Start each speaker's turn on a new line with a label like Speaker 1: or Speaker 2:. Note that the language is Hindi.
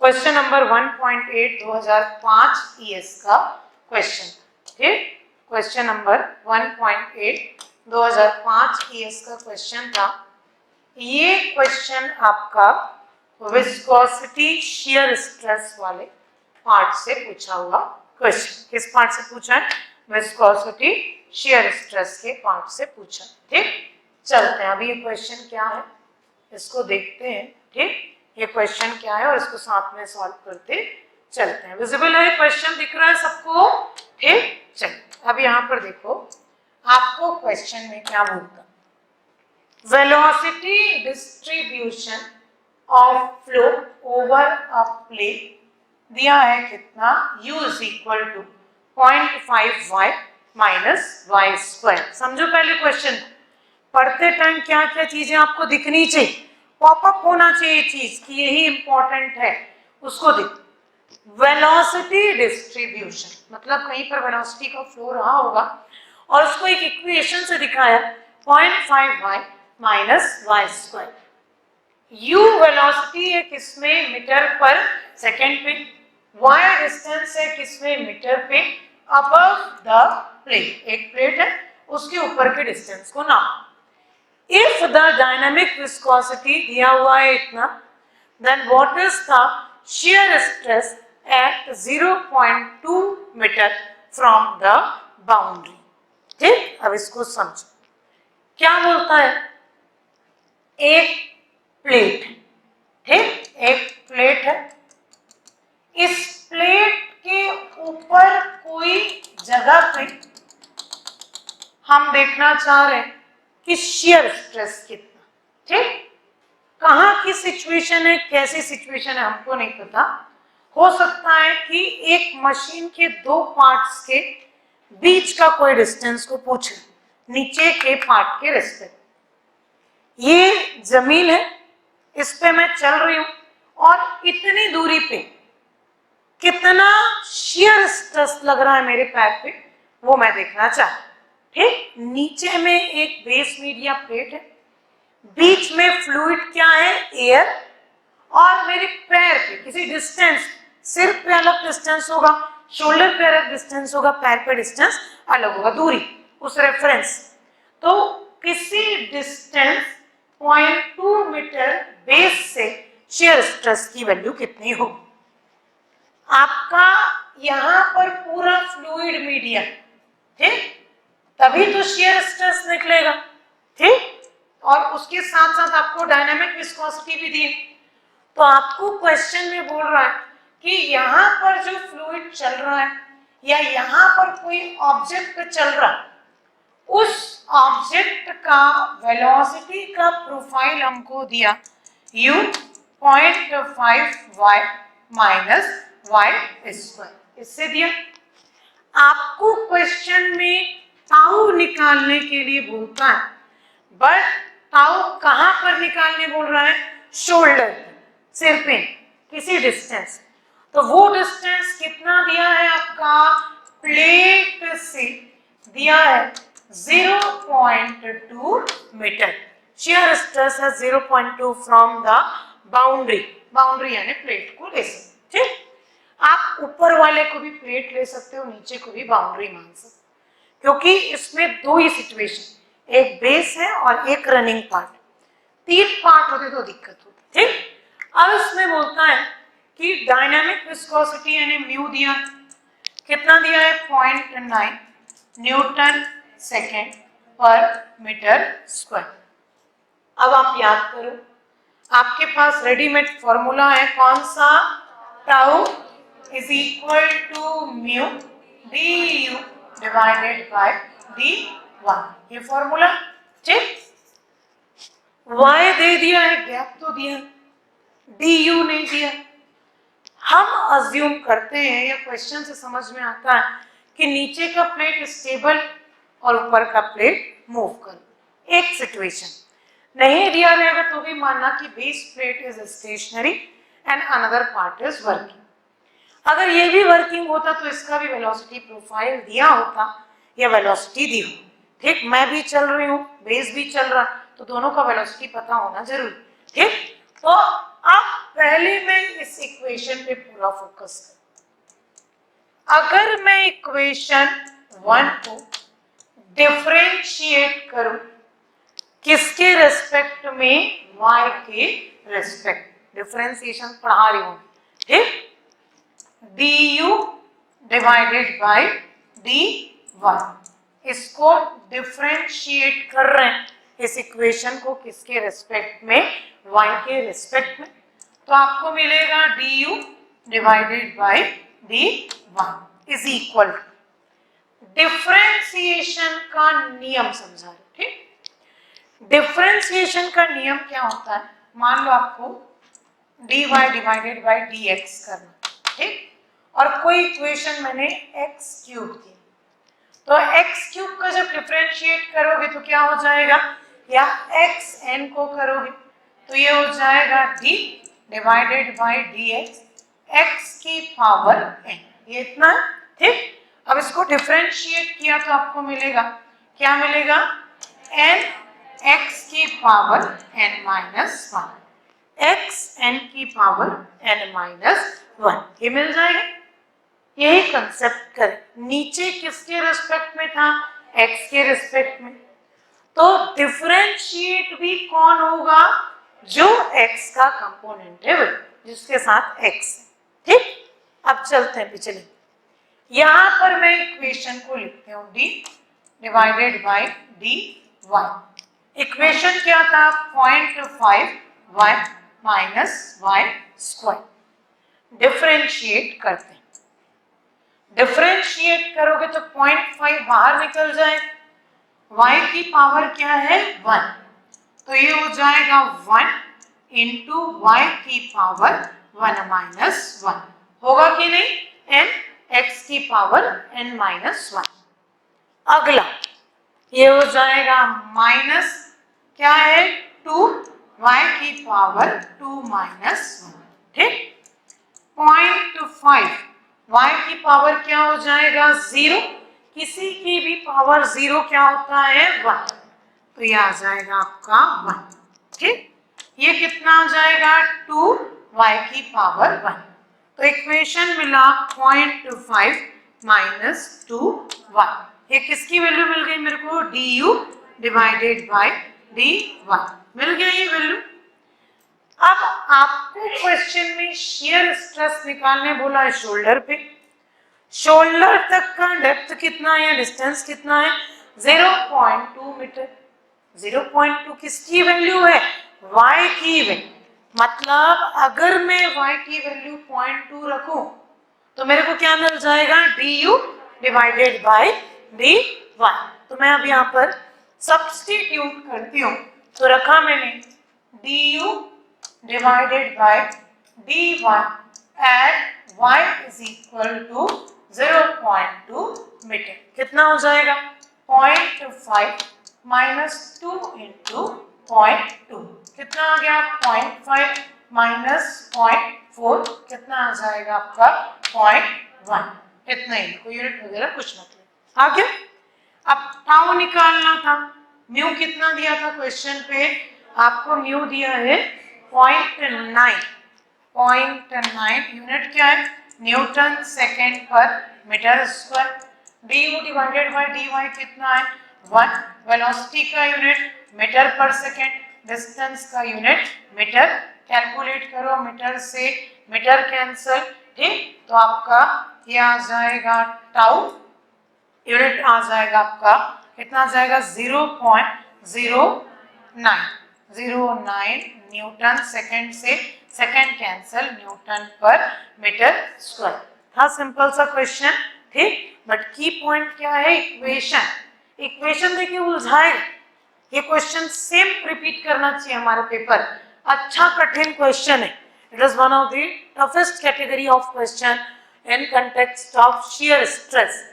Speaker 1: क्वेश्चन नंबर 1.8 2005 ईएस का क्वेश्चन। ठीक, क्वेश्चन नंबर 1.8 2005 ईएस का क्वेश्चन था। ये क्वेश्चन आपका विस्कोसिटी शियर स्ट्रेस वाले पार्ट से पूछा हुआ क्वेश्चन। किस पार्ट से पूछा है? विस्कोसिटी शियर स्ट्रेस के पार्ट से पूछा। ठीक, चलते हैं अभी ये क्वेश्चन क्या है इसको देखते हैं। ठीक, ये क्वेश्चन क्या है और इसको साथ में सॉल्व करते चलते हैं। विजिबल है क्वेश्चन, दिख रहा है सबको? ठीक, चलिए अब यहाँ पर देखो आपको क्वेश्चन में क्या बोलता, velocity distribution of flow over a plate दिया है कितना, u is equal to 0.5y minus y square. समझो पहले क्वेश्चन, पढ़ते टाइम क्या क्या चीजें आपको दिखनी चाहिए, पॉपअप होना चाहिए चीज कि यही इंपॉर्टेंट है, उसको देखो। वेलोसिटी डिस्ट्रीब्यूशन मतलब कहीं पर वेलोसिटी का फ्लो रहा होगा और उसको एक इक्वेशन से दिखाया 0.5y minus y square. u velocity है किसमें, मीटर पर सेकेंड पे, y डिस्टेंस है किसमें, मीटर पे, अबव द प्लेट, एक प्लेट है उसके ऊपर के डिस्टेंस को नाप। इफ द डायनामिक विस्कोसिटी दिया हुआ है इतना, then what is the shear stress at 0.2 metre from the boundary. ठीक, अब इसको समझो क्या बोलता है, एक प्लेट, ठीक, एक प्लेट है, इस प्लेट के ऊपर कोई जगह पे हम देखना चाह रहे हैं कि शियर स्ट्रेस कितना। ठीक, कहाँ की सिचुएशन है, कैसी सिचुएशन है हमको नहीं पता। हो सकता है कि एक मशीन के दो पार्ट्स के बीच का कोई डिस्टेंस को पूछे, नीचे के पार्ट के रिस्पेक्ट। ये जमीन है, इस पे मैं चल रही हूं और इतनी दूरी पे कितना शियर स्ट्रेस लग रहा है मेरे पैर पे वो मैं देखना चाहती। ठीक, नीचे में एक बेस मीडिया प्लेट है, बीच में फ्लूइड क्या है, एयर, और मेरे पैर पे किसी डिस्टेंस, सिर पे अलग डिस्टेंस होगा, शोल्डर पे अलग डिस्टेंस होगा, पैर पे डिस्टेंस अलग होगा, दूरी उस रेफरेंस। तो किसी डिस्टेंस 0.2 मीटर बेस से शियर स्ट्रेस की वैल्यू कितनी होगी। आपका यहाँ पर पूरा फ्लूइड मीडिया, ठीक, तभी तो शियर स्ट्रेस निकलेगा। ठीक, और उसके साथ साथ आपको डायनामिक विस्कोसिटी भी दी। तो आपको क्वेश्चन में बोल रहा है कि यहाँ पर जो फ्लूइड चल रहा है या यहाँ पर कोई ऑब्जेक्ट चल रहा है, उस ऑब्जेक्ट का वेलोसिटी का प्रोफाइल हमको दिया u 0.5y minus y square, इससे दिया। आपको क्वेश्चन में ताऊ निकालने के लिए बोलता है, बट ताऊ कहां पर निकालने बोल रहा है, शोल्डर, सिर पे किसी डिस्टेंस। तो वो डिस्टेंस कितना दिया है आपका, प्लेट से दिया है 0.2 मीटर। शियर स्ट्रेस है 0.2 फ्रॉम द बाउंड्री, बाउंड्री यानी प्लेट को ले सकते। ठीक, आप ऊपर वाले को भी प्लेट ले सकते हो, नीचे को भी बाउंड्री मान सकते हो, क्योंकि इसमें दो ही सिचुएशन, एक बेस है और एक रनिंग पार्ट, तीन पार्ट होते तो दिक्कत होती। ठीक, अब इसमें बोलता है कि डायनामिक विस्कोसिटी यानी म्यू दिया, कितना दिया है, 0.9 Newton second per metre square. अब आप याद करो, आपके पास रेडीमेड फॉर्मूला है कौन सा, tau is equal to mu d u divided by d1, ये फॉर्मूला। ठीक, y दे दिया है, गैप तो दिया, du नहीं दिया। हम अज्यूम करते हैं या क्वेश्चन से समझ में आता है कि नीचे का प्लेट स्टेबल और ऊपर का प्लेट मूव कर। एक सिचुएशन नहीं दिया रहेगा तो भी मानना कि base plate is stationary and another part is working. अगर ये भी वर्किंग होता तो इसका भी वेलोसिटी प्रोफाइल दिया होता या वेलोसिटी दी हो। ठीक, मैं भी चल रही हूँ, बेस भी चल रहा, तो दोनों का वेलोसिटी पता होना जरूरी। ठीक, तो अब पहले मैं इस इक्वेशन पे पूरा फोकस करें। अगर मैं इक्वेशन 1 को डिफरेंशिएट करूं किसके रेस्पेक्ट में, y के रेस्पेक्ट, डिफरेंशिएशन पढ़ा रही हूं, ठीक, du डिवाइडेड बाय dy, इसको डिफरेंशिएट कर रहे हैं इस इक्वेशन को किसके रेस्पेक्ट में, y के रेस्पेक्ट में, तो आपको मिलेगा du divided by dy is equal differentiation का नियम समझा रहे, ठीक। डिफरेंशिएशन का नियम क्या होता है, मान लो आपको dy डिवाइडेड बाय dx करना, ठीक, और कोई इक्वेशन मैंने x क्यूब दी, तो x क्यूब का जब डिफरेंशिएट करोगे तो क्या हो जाएगा, या xn को करोगे तो ये हो जाएगा d divided by dx x की पावर n, ये इतना, ठीक। अब इसको डिफरेंशिएट किया तो आपको मिलेगा, क्या मिलेगा, n x की power n minus 1, x n की पावर n माइनस 1, ये मिल जाएगा। यही कंसेप्ट करें, नीचे किसके रेस्पेक्ट में था, x के रेस्पेक्ट में, तो डिफरेंशिएट भी कौन होगा, जो x का कंपोनेंट है जिसके साथ x है, ठीक। अब चलते हैं पिछले, यहां पर मैं इक्वेशन को लिखते हूं d divided by dy, equation क्या था, 0.5y minus y square, differentiate करते हैं, डिफरेंशिएट करोगे तो 0.5 बाहर निकल जाए, y की पावर क्या है 1, तो ये हो जाएगा 1 इंटू y की पावर 1 माइनस 1, होगा कि नहीं, n x की पावर n माइनस 1। अगला ये हो जाएगा माइनस क्या है 2 y की पावर 2 माइनस 1, ठीक, 0.5 y की पावर क्या हो जाएगा 0, किसी की भी पावर 0 क्या होता है 1, तो ये आ जाएगा आपका 1, ठीक। ये कितना आ जाएगा 2 y की पावर 1, तो इक्वेशन मिला 0.5 माइनस 2y, ये किसकी वैल्यू मिल गई मेरे को, du डिवाइडेड बाय dy, मिल गया ये वैल्यू। अब आपको क्वेश्चन में शियर स्ट्रेस निकालने बोला है शोल्डर पे, शोल्डर तक का डेप्थ कितना है, डिस्टेंस कितना है, 0.2 मीटर, 0.2 किसकी वैल्यू है, y की वैल्यू, मतलब अगर मैं y की वैल्यू 0.2 रखूं तो मेरे को क्या मिल जाएगा, du डिवाइडेड बाय dy, तो मैं अब यहाँ पर सब्स्टिट्यूट करती हूँ, तो रखा मैंने du divided by dy at y is equal to 0.2 metre, कितना हो जाएगा 0.5 माइनस 2 इंटू 0.2, कितना आ गया 0.5 माइनस 0.4, कितना आ जाएगा आपका 0.1, इतना ही, कोई यूनिट वगैरह कुछ मतलब, आ गया। अब टाउ निकालना था, म्यू कितना दिया था क्वेश्चन पे, आपको म्यू दिया है 0.9, यूनिट क्या है, newton second per metre square, du divided by dy कितना है 1, वेलोसिटी का unit metre per second, distance का यूनिट मीटर, कैलकुलेट करो, मीटर से मीटर कैंसल, ठीक, तो आपका ये आ जाएगा टाउ, यूनिट आ जाएगा आपका कितना आ जाएगा 0.09 न्यूटन सेकेंड से सेकेंड कैंसल, न्यूटन पर मीटर स्क्वायर, था सिंपल सा क्वेश्चन, ठीक। बट की पॉइंट क्या है, इक्वेशन देखिए उलझाएगा, ये क्वेश्चन सेम रिपीट करना चाहिए हमारे पेपर, अच्छा कठिन क्वेश्चन है, it is one of the toughest category of question in context of shear stress,